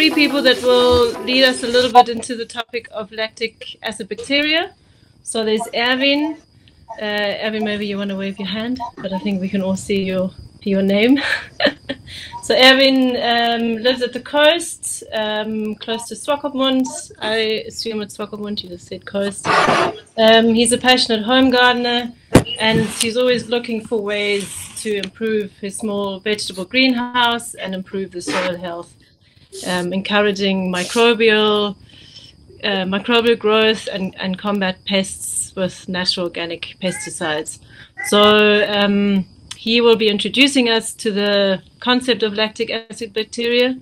three people that will lead us a little bit into the topic of lactic acid bacteria. So there's Erwin. Erwin, maybe you want to wave your hand, but I think we can all see your name. So Erwin lives at the coast, close to Swakopmund. I assume it's Swakopmund, you just said coast. He's a passionate home gardener, and he's always looking for ways to improve his small vegetable greenhouse and improve the soil health, encouraging microbial growth and combat pests with natural organic pesticides. So he will be introducing us to the concept of lactic acid bacteria.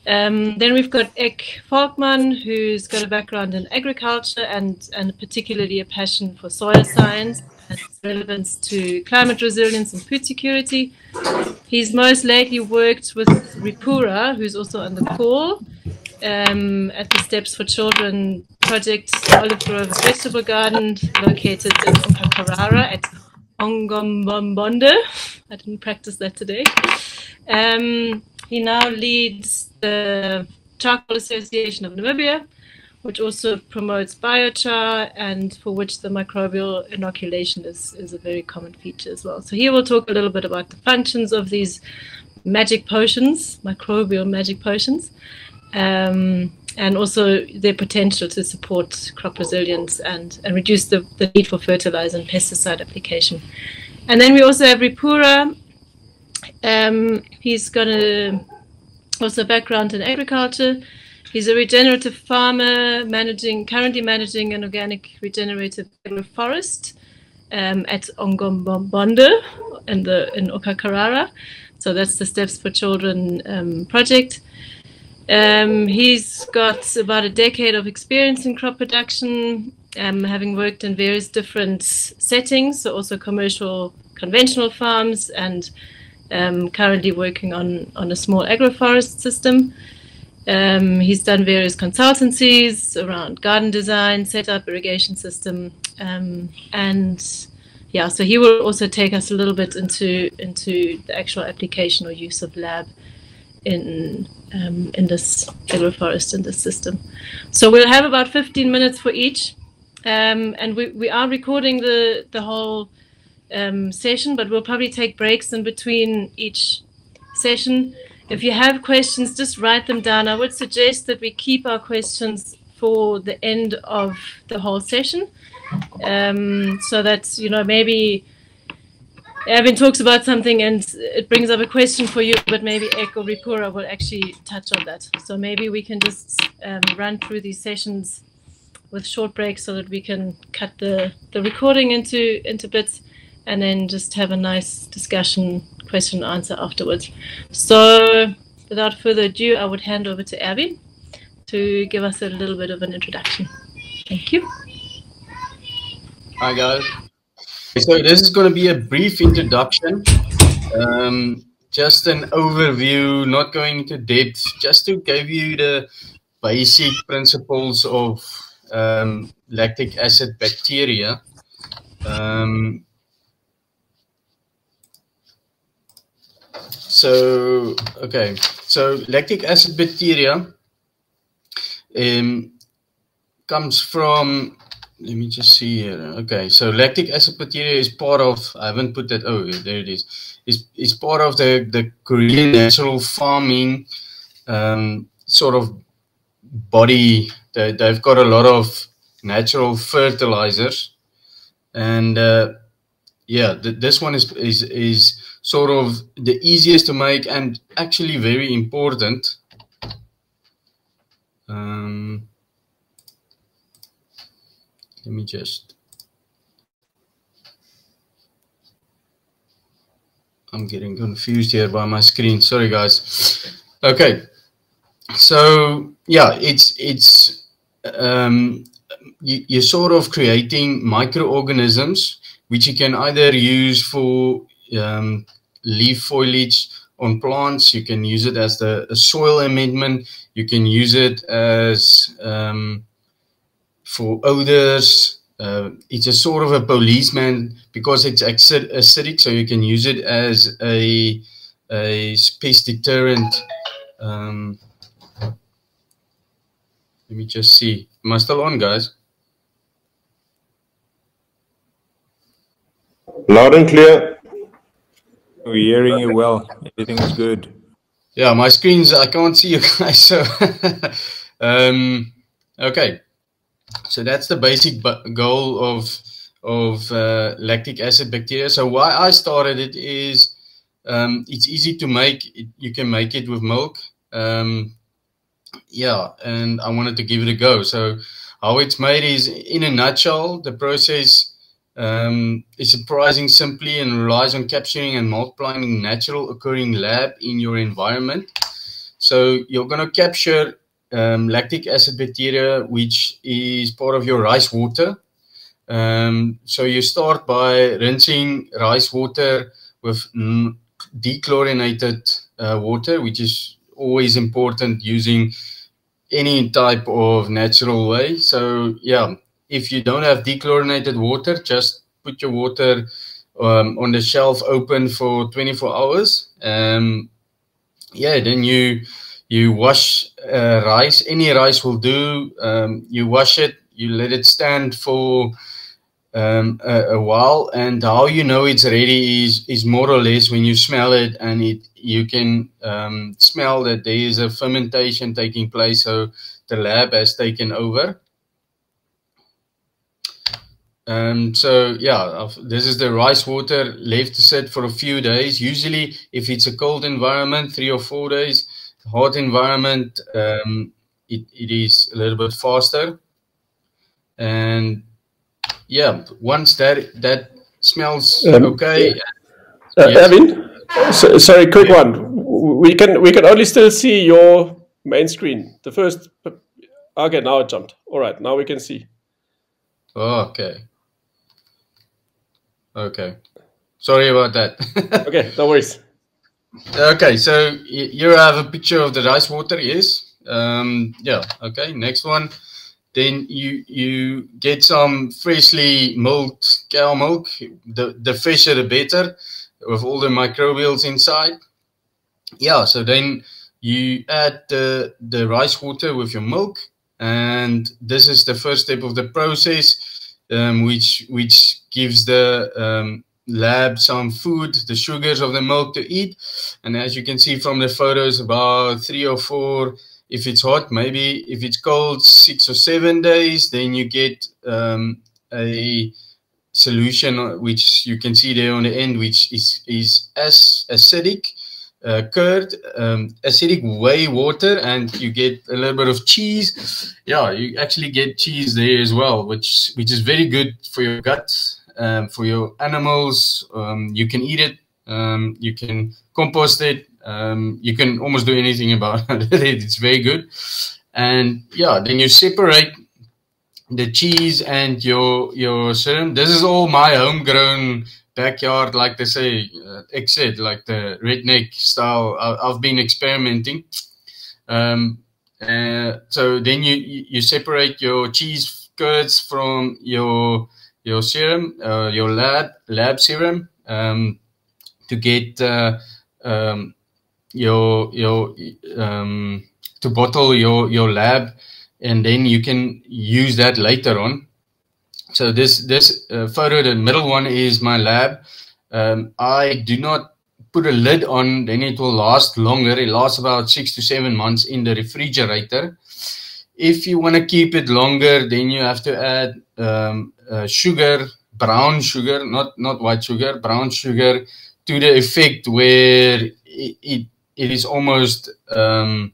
Then we've got Ek Volkmann, who's got a background in agriculture and particularly a passion for soil science and its relevance to climate resilience and food security. He's most lately worked with Ripura, who's also on the call, at the Steps for Children project, Olive Grove Vegetable Garden, located in Okakarara at Ongombonde. I didn't practice that today. He now leads the Charcoal Association of Namibia, which also promotes biochar and for which the microbial inoculation is a very common feature as well. So he will talk a little bit about the functions of these magic potions, microbial magic potions, and also their potential to support crop resilience and reduce the need for fertilizer and pesticide application. And then we also have Ripura. He's got also a background in agriculture. He's a regenerative farmer, currently managing an organic regenerative agroforest at Ongombonde in Okakarara. So that's the Steps for Children project. He's got about a decade of experience in crop production, having worked in various different settings, so also commercial, conventional farms, and currently working on a small agroforest system. He's done various consultancies around garden design, setup, irrigation system, and yeah, so he will also take us a little bit into the actual application or use of lab in this agroforest, in this system. So we'll have about 15 minutes for each, and we are recording the whole session, but we'll probably take breaks in between each session. If you have questions, just write them down. I would suggest that we keep our questions for the end of the whole session, so that, you know, maybe Erwin talks about something and it brings up a question for you, but maybe Ek or Ripura will actually touch on that. So maybe we can just run through these sessions with short breaks so that we can cut the recording into bits and then just have a nice discussion, question and answer afterwards. So without further ado, I would hand over to Erwin to give us a little bit of an introduction. Thank you. Hi guys. So this is going to be a brief introduction, just an overview, not going into depth, just to give you the basic principles of lactic acid bacteria. So lactic acid bacteria comes from, let me just see here. Okay, so lactic acid bacteria is part of, I haven't put that, oh, there it is. It's part of the Korean natural farming sort of body. They've got a lot of natural fertilizers. And yeah, this one is sort of the easiest to make and actually very important. Let me just, I'm getting confused here by my screen. Sorry, guys. Okay. So yeah, you're sort of creating microorganisms which you can either use for leaf foliage on plants. You can use it as a soil amendment. You can use it as for odors. It's a sort of a policeman because it's acidic, so you can use it as a pest deterrent Let me just see. Am I still on, guys? Loud and clear. We're hearing you well. Everything is good. Yeah, my screens, I can't see you guys. So, okay. So that's the basic goal of lactic acid bacteria. So why I started it is it's easy to make. You can make it with milk. Yeah, and I wanted to give it a go. So how it's made is, in a nutshell, the process is surprising simply and relies on capturing and multiplying natural occurring lab in your environment. So you're going to capture lactic acid bacteria, which is part of your rice water. So you start by rinsing rice water with dechlorinated water, which is always important using any type of natural way. So yeah, if you don't have dechlorinated water, just put your water on the shelf open for 24 hours. Yeah, then you wash rice. Any rice will do. You wash it, you let it stand for a while, and how you know it's ready is more or less when you smell it, and you can smell that there is a fermentation taking place, so the lab has taken over. So yeah, this is the rice water left to sit for a few days. Usually, if it's a cold environment, 3 or 4 days. Hot environment, it is a little bit faster. And yeah, once that smells okay. Yes. Erwin, sorry, quick one. We can only still see your main screen. The first. Okay, now it jumped. All right, now we can see. Okay. Okay. Sorry about that. Okay, no worries. Okay, so you have a picture of the rice water, yes? Yeah, okay, next one. Then you get some freshly milked cow milk. The fresher the better, with all the microbials inside. Yeah, so then you add the rice water with your milk, and this is the first step of the process, which gives the lab some food, the sugars of the milk to eat. And as you can see from the photos, about 3 or 4, if it's hot, maybe if it's cold, 6 or 7 days, then you get a solution, which you can see there on the end, which is as acidic curd, acidic whey water, and you get a little bit of cheese. Yeah, you actually get cheese there as well, which is very good for your gut. For your animals, you can eat it, you can compost it, you can almost do anything about it. It's very good. And yeah, then you separate the cheese and your serum. This is all my homegrown backyard, like they say, exit, like the redneck style. I've been experimenting. So then you separate your cheese curds from your serum, your lab serum, to get to bottle your lab, and then you can use that later on. So this photo, the middle one, is my lab. I do not put a lid on, then it will last longer. It lasts about 6 to 7 months in the refrigerator. If you want to keep it longer, then you have to add sugar, brown sugar, not white sugar, brown sugar, to the effect where it is almost a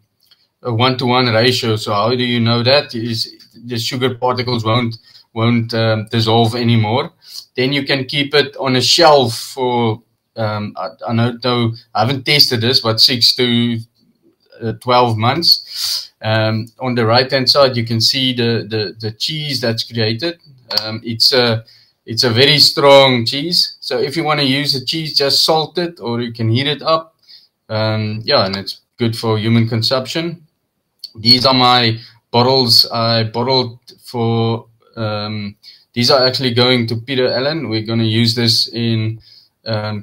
1-to-1 ratio. So how do you know that? Is the sugar particles won't dissolve anymore. Then you can keep it on a shelf for I haven't tested this, but 6 to 12 months. On the right hand side, you can see the cheese that's created. It's a very strong cheese. So if you want to use the cheese, just salt it, or you can heat it up. Yeah, and it's good for human consumption. These are my bottles I bottled for. These are actually going to Peter Allen. We're going to use this in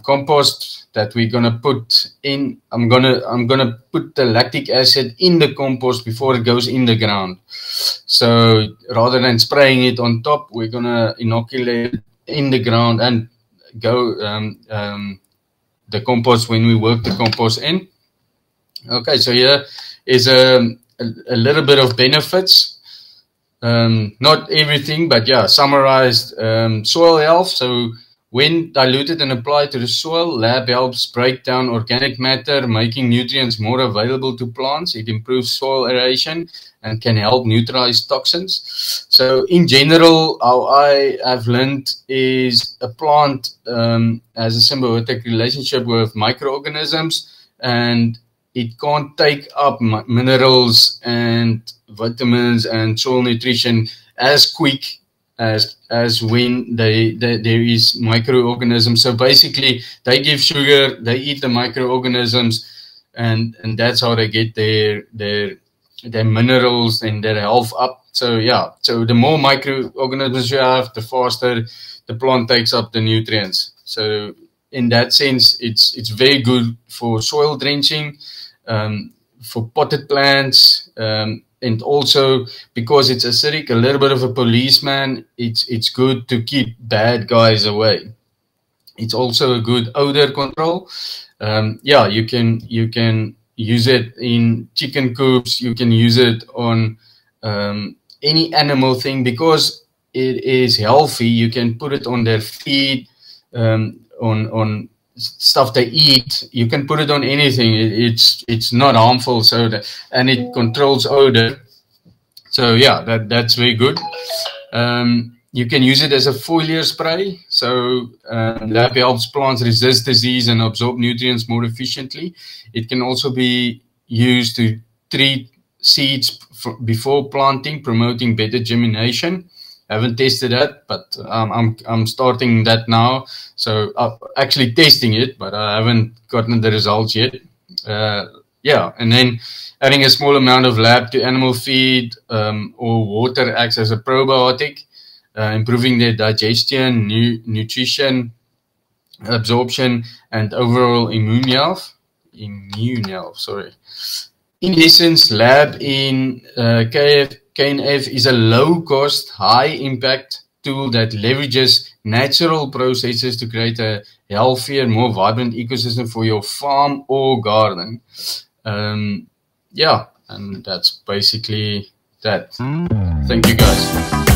compost that we're gonna put in. I'm gonna put the lactic acid in the compost before it goes in the ground. So rather than spraying it on top, we're gonna inoculate it in the ground and go the compost when we work the compost in. Okay, so here is a little bit of benefits. Not everything, but yeah, summarized. Soil health. So when diluted and applied to the soil, LAB helps break down organic matter, making nutrients more available to plants. It improves soil aeration and can help neutralize toxins. So in general, how I have learned is a plant has a symbiotic relationship with microorganisms, and it can't take up minerals and vitamins and soil nutrition as quick as when there is microorganisms. So basically, they give sugar, they eat the microorganisms, and that's how they get their minerals and their health up. So yeah, so the more microorganisms you have, the faster the plant takes up the nutrients. So in that sense, it's very good for soil drenching, for potted plants, and also because it's acidic, a little bit of a policeman. It's good to keep bad guys away. It's also a good odor control. Yeah, you can use it in chicken coops. You can use it on any animal thing because it is healthy. You can put it on their feed, on stuff they eat. You can put it on anything. It's not harmful, so and it controls odor. So yeah, that's very good. You can use it as a foliar spray. So that helps plants resist disease and absorb nutrients more efficiently. It can also be used to treat seeds before planting, promoting better germination. I haven't tested that, but I'm starting that now. So I'm actually testing it, but I haven't gotten the results yet. Yeah, and then adding a small amount of LAB to animal feed or water acts as a probiotic, improving their digestion, nutrition, absorption, and overall immune health. Sorry. In essence, LAB in KNF is a low-cost, high-impact tool that leverages natural processes to create a healthier, more vibrant ecosystem for your farm or garden. Yeah, and that's basically that. Thank you, guys.